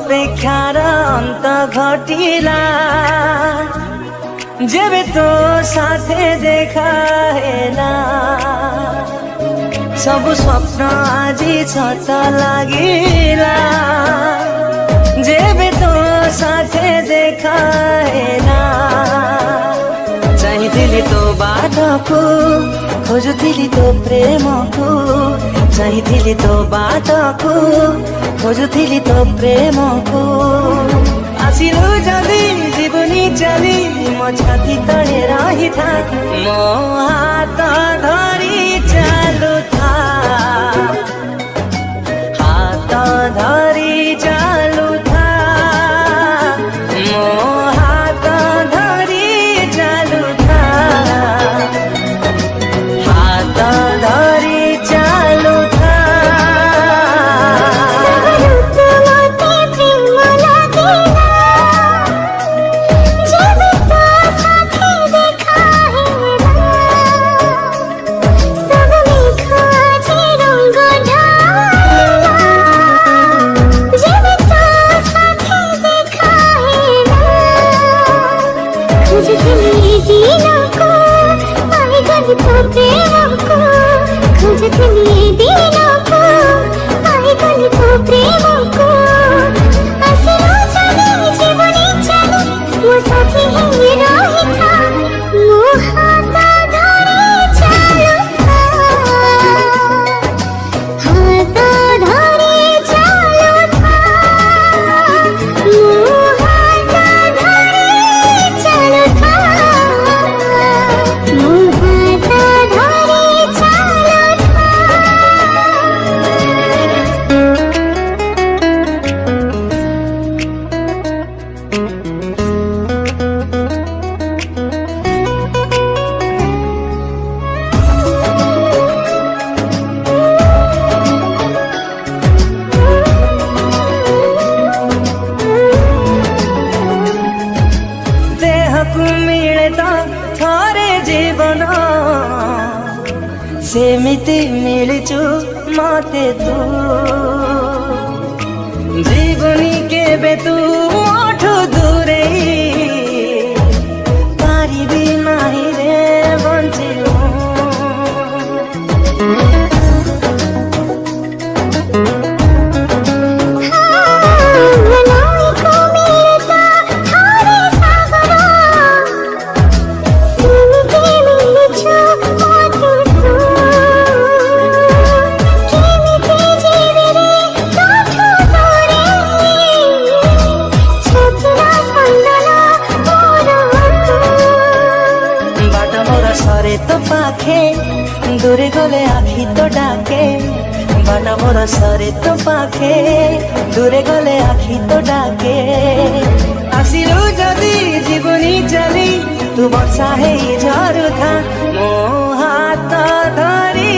अपेक्षार अंत घटिला जेबे तो साथे देखा हेला सब स्वप्न आजी छत लागिला जेबे तो साथे देखा हेला चाहिथिली तो बाटको खोजुथिली तो प्रेमको चाहिथिली तो बाटको खोजुथिली तो प्रेमको आसिलु जदि जीवनी चली मो छाती तले रही था मो हाथ धरी चालू था हाथ धरी चालू था मो हाथ धरी चालू था हाथ धरी चालू था सेमिति मिलचु मते तू जीवनी के बेतु ओठु दूरे पारिबी नाही रे बंचिनु तो पाखे दूरे गले आखि तो डाके बाटा मोर सरे तो पाखे दूरे गले आखि तो डाके आसिलु जदि जीवनी चली तू बसा है झरुथा मो हाथ धरी